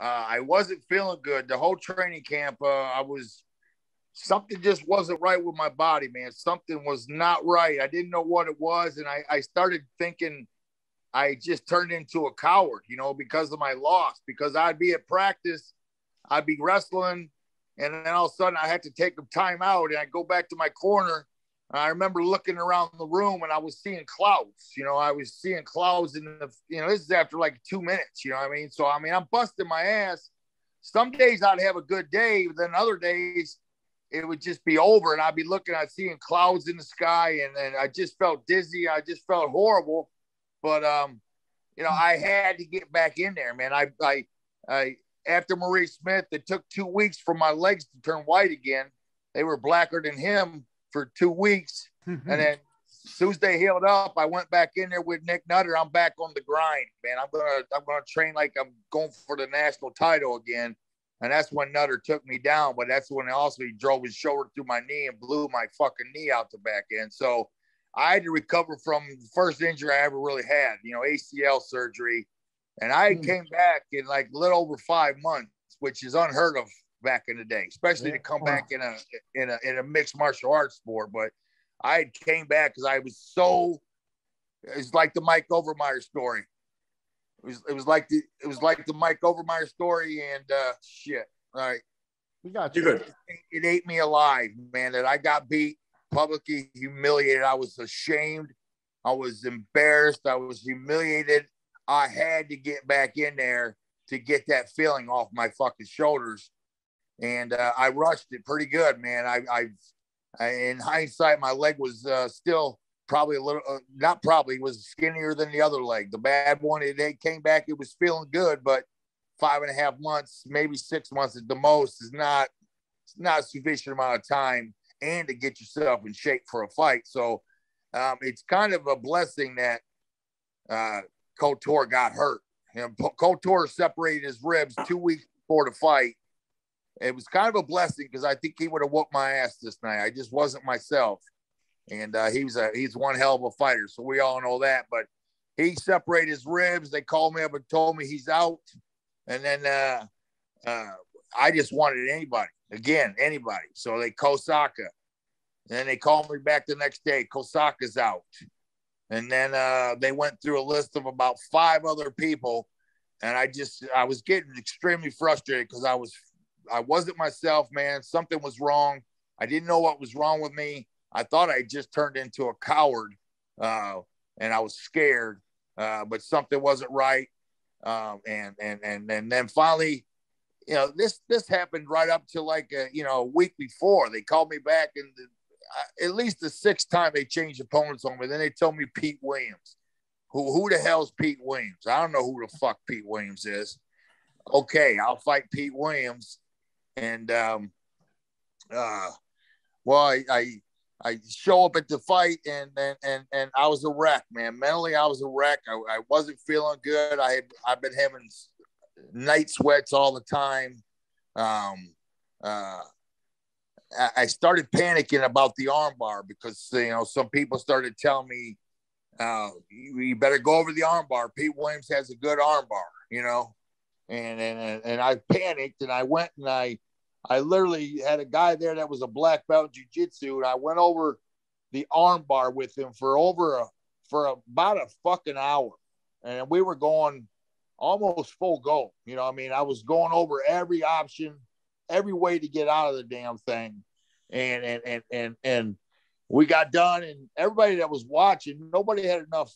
I wasn't feeling good. The whole training camp, something just wasn't right with my body, man. Something was not right. I didn't know what it was. And I started thinking I just turned into a coward, because of my loss, because I'd be at practice, I'd be wrestling, and then all of a sudden I had to take a time out and I'd go back to my corner. I remember looking around the room and I was seeing clouds. I was seeing clouds in the, this is after like 2 minutes, you know what I mean? So, I'm busting my ass. Some days I'd have a good day, but then other days it would just be over and I'd be looking, I'd seeing clouds in the sky and I just felt dizzy. I just felt horrible. But, I had to get back in there, man. I after Maurice Smith, it took 2 weeks for my legs to turn white again. They were blacker than him for 2 weeks. And then as soon as they healed up, I went back in there with Nick Nutter. I'm back on the grind, man. I'm gonna train like I'm going for the national title again. And that's when Nutter took me down. But that's when also he drove his shoulder through my knee and blew my fucking knee out the back end. So I had to recover from the first injury I ever really had, ACL surgery. And I came back in like a little over 5 months, which is unheard of back in the day, especially to come back in a mixed martial arts sport. But I came back because it's like the Mike Overmeyer story. It was like the Mike Overmeyer story and shit. All right. We got you. Good. It ate me alive, man, that I got beat, publicly humiliated. I was ashamed. I was embarrassed. I was humiliated. I had to get back in there to get that feeling off my fucking shoulders. And I rushed it pretty good, man. I in hindsight, my leg was still probably a little, was skinnier than the other leg. The bad one, it came back, it was feeling good, but 5.5 months, maybe 6 months at the most is not a sufficient amount of time and to get yourself in shape for a fight. So it's kind of a blessing that Couture got hurt. Couture separated his ribs 2 weeks before the fight. It was kind of a blessing because I think he would have whooped my ass this night. I just wasn't myself. And he's one hell of a fighter. So we all know that. But he separated his ribs. They called me up and told me he's out. And then I just wanted anybody. So they Kosaka. And then they called me back the next day. Kosaka's out. And then they went through a list of about 5 other people. And I was getting extremely frustrated because I wasn't myself, man. Something was wrong. I didn't know what was wrong with me. I thought I just turned into a coward and I was scared, but something wasn't right. And then finally, this happened right up to like, a week before. They called me back and at least the 6th time they changed opponents on me. Then they told me Pete Williams. Who the hell's Pete Williams? I don't know who the fuck Pete Williams is. Okay, I'll fight Pete Williams. And, I show up at the fight and I was a wreck, man. Mentally, I was a wreck. I wasn't feeling good. I've been having night sweats all the time. I started panicking about the armbar because, some people started telling me, you better go over the armbar. Pete Williams has a good armbar, and I panicked and I went and I literally had a guy there that was a black belt in jiu-jitsu, and I went over the arm bar with him for about a fucking hour. And we were going almost full go. I was going over every option, every way to get out of the damn thing. And we got done, and everybody that was watching, nobody had enough,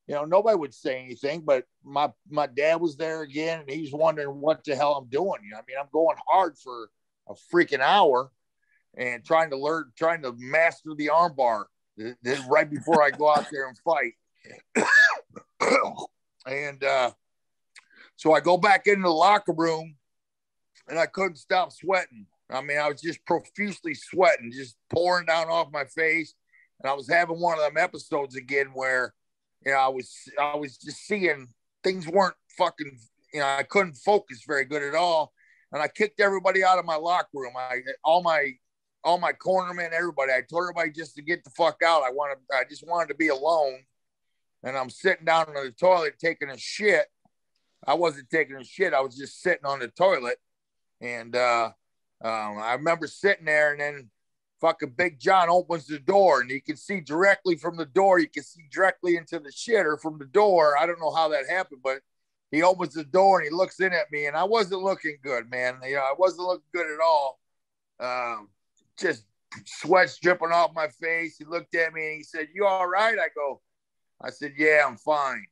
nobody would say anything, but my dad was there again, and he's wondering what the hell I'm doing. I'm going hard for a freaking hour and trying to master the armbar right before I go out there and fight. And so I go back into the locker room and I couldn't stop sweating. I was just profusely sweating, just pouring down off my face. And I was having one of them episodes again where, I was just seeing things weren't fucking, I couldn't focus very good at all. And I kicked everybody out of my locker room. All my cornermen, everybody. I told everybody just to get the fuck out. I just wanted to be alone. And I'm sitting down on the toilet taking a shit. I wasn't taking a shit. I was just sitting on the toilet. And I remember sitting there, and then fucking Big John opens the door, and you can see directly from the door. You can see directly into the shitter from the door. I don't know how that happened, but he opens the door and he looks in at me, and I wasn't looking good, man. You know, I wasn't looking good at all. Just sweat's dripping off my face. He looked at me and he said, "You all right?" I said, "Yeah, I'm fine."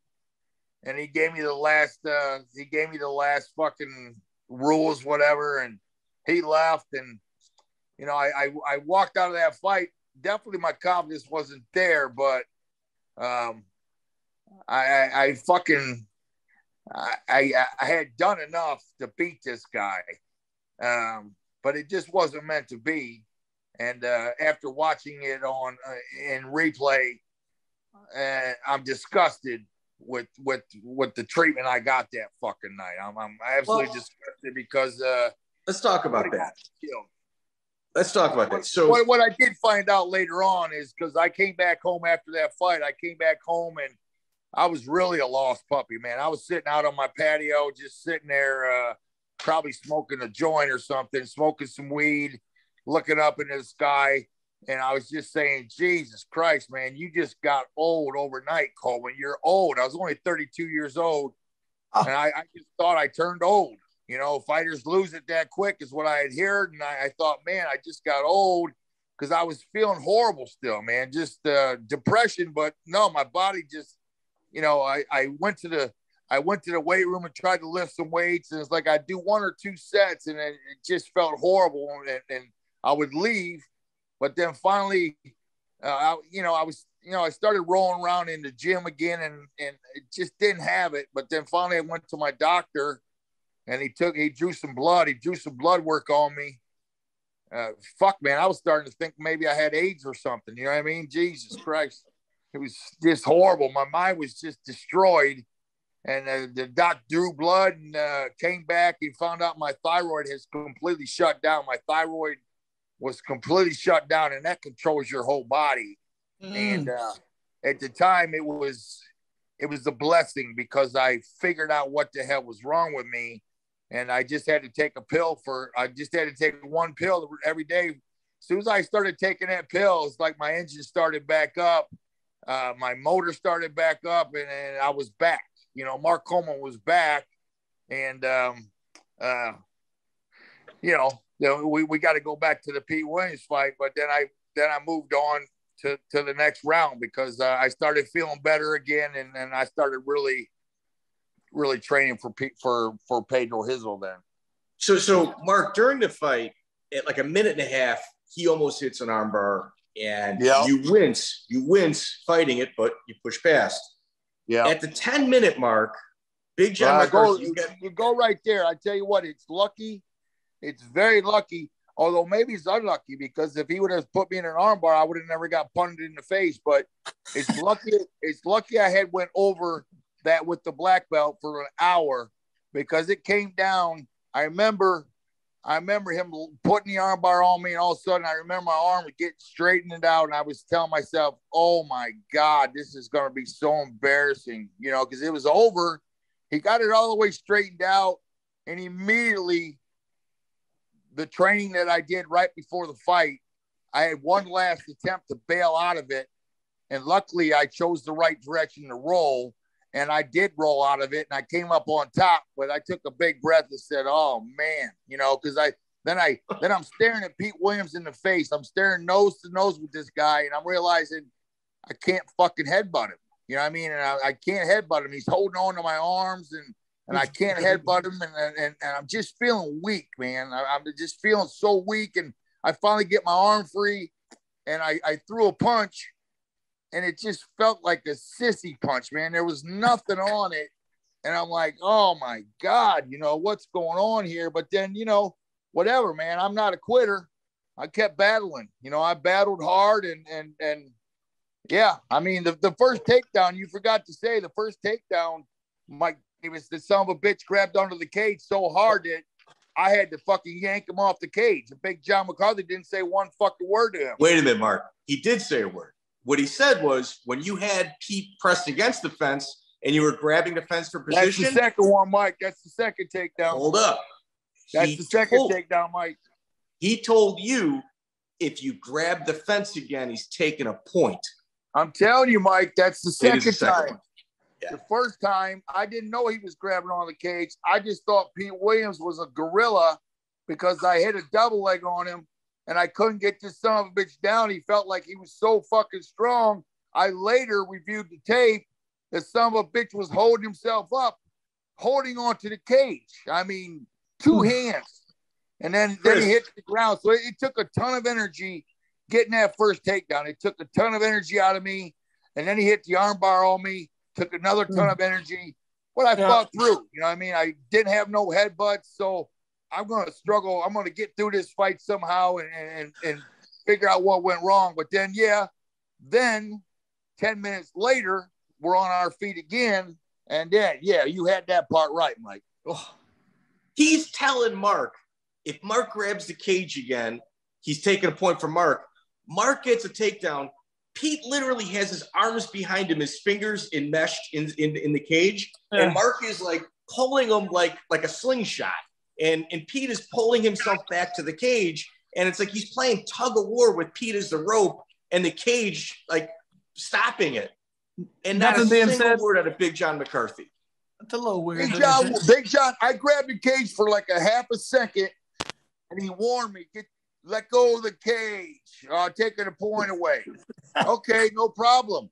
And he gave me the last fucking rules, whatever, and he left. And you know, I walked out of that fight. Definitely my confidence wasn't there, but I had done enough to beat this guy, but it just wasn't meant to be. And after watching it on in replay, I'm disgusted with the treatment I got that fucking night. I'm absolutely disgusted because let's talk about that. Let's talk about that. So what I did find out later on is, because I came back home after that fight, I came back home and I was really a lost puppy, man. I was sitting out on my patio, just sitting there, probably smoking a joint or something, smoking some weed, looking up in the sky. And I was just saying, Jesus Christ, man, you just got old overnight, Coleman. You're old. I was only 32 years old. And I just thought I turned old. You know, fighters lose it that quick is what I had heard. And I thought, man, I just got old, because I was feeling horrible still, man. Just depression. But no, my body just, you know, I went to the weight room and tried to lift some weights. And it's like I'd do 1 or 2 sets and it just felt horrible. And I would leave. But then finally, I started rolling around in the gym again, and it just didn't have it. But then finally, I went to my doctor, and he drew some blood. He drew some blood work on me. Fuck, man, I was starting to think maybe I had AIDS or something. You know what I mean? Jesus Christ, it was just horrible. My mind was just destroyed. And the doc drew blood and came back. He found out my thyroid has completely shut down. My thyroid was completely shut down, and that controls your whole body. And at the time, it was a blessing, because I figured out what the hell was wrong with me, and I just had to take one pill every day. As soon as I started taking that pill, it's like my engine started back up, my motor started back up, and I was back. You know, Mark Coleman was back, and you know, we got to go back to the Pete Williams fight, but then I moved on to the next round, because I started feeling better again, and I started really training for Pedro Hizzle then. So Mark, during the fight, at like a minute and a half, he almost hits an armbar, and you wince fighting it, but you push past. Yeah. At the 10-minute mark, Big John, you go right there. I tell you what, it's lucky. It's very lucky, although maybe it's unlucky, because if he would have put me in an armbar, I would have never got punted in the face. But it's lucky. It's lucky I had went over that with the black belt for an hour, because it came down. I remember him putting the armbar on me, and all of a sudden I remember my arm would get straightened out, and I was telling myself, "Oh my God, this is going to be so embarrassing," you know, because it was over. He got it all the way straightened out, and immediately, the training that I did right before the fight, I had one last attempt to bail out of it. And luckily I chose the right direction to roll, and I did roll out of it, and I came up on top, but I took a big breath and said, "Oh man," you know, because then I'm staring at Pete Williams in the face. I'm staring nose to nose with this guy, and I'm realizing I can't fucking headbutt him. You know what I mean? And I can't headbutt him. He's holding on to my arms, and I can't headbutt him, and I'm just feeling weak, man. I'm just feeling so weak, and I finally get my arm free, and I threw a punch, and it just felt like a sissy punch, man. There was nothing on it, and I'm like, oh my God, you know, what's going on here? But then, you know, whatever, man. I'm not a quitter. I kept battling. You know, I battled hard, and yeah, I mean, the first takedown, you forgot to say, the first takedown, it was the son of a bitch grabbed onto the cage so hard that I had to fucking yank him off the cage. And Big John McCarthy didn't say one fucking word to him. Wait a minute, Mark. He did say a word. What he said was, when you had Pete pressed against the fence and you were grabbing the fence for position. That's the second one, Mike. That's the second takedown. Hold up. That's the second takedown, Mike. He told you if you grab the fence again, he's taking a point. I'm telling you, Mike, that's the second time. Yeah. The first time, I didn't know he was grabbing on the cage. I just thought Pete Williams was a gorilla because I hit a double leg on him and I couldn't get this son of a bitch down. He felt like he was so fucking strong. I later reviewed the tape. The son of a bitch was holding himself up, holding onto the cage. I mean, two hands. And then he hit the ground. So it took a ton of energy getting that first takedown. It took a ton of energy out of me. And then he hit the armbar on me, took another ton of energy. But I fought through. You know what I mean? I didn't have no headbutts. So I'm going to struggle. I'm going to get through this fight somehow and figure out what went wrong. But then, then 10 minutes later, we're on our feet again. And then, you had that part right, Mike. Oh. He's telling Mark, if Mark grabs the cage again, he's taking a point from Mark. Mark gets a takedown. Pete literally has his arms behind him, his fingers enmeshed in the cage. And Mark is like pulling him like a slingshot. And Pete is pulling himself back to the cage. And it's like he's playing tug of war with Pete as the rope and the cage, like stopping it. And not a single word out of Big John McCarthy. That's a little weird. Big John, I grabbed the cage for like a half a second, and he warned me, let go of the cage. Taking a point away. Okay, no problem.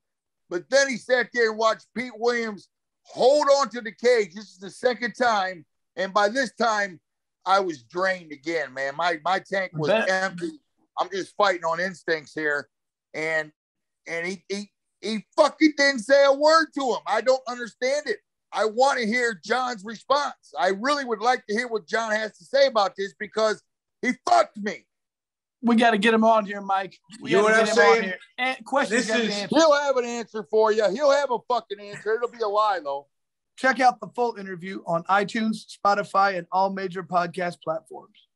But then he sat there and watched Pete Williams hold on to the cage. This is the second time, and by this time, I was drained again, man. My tank was empty. I'm just fighting on instincts here, and he fucking didn't say a word to him. I don't understand it. I want to hear John's response. I really would like to hear what John has to say about this because he fucked me. We got to get him on here, Mike. You know what I'm saying? He'll have an answer for you. He'll have a fucking answer. It'll be a lie, though. Check out the full interview on iTunes, Spotify, and all major podcast platforms.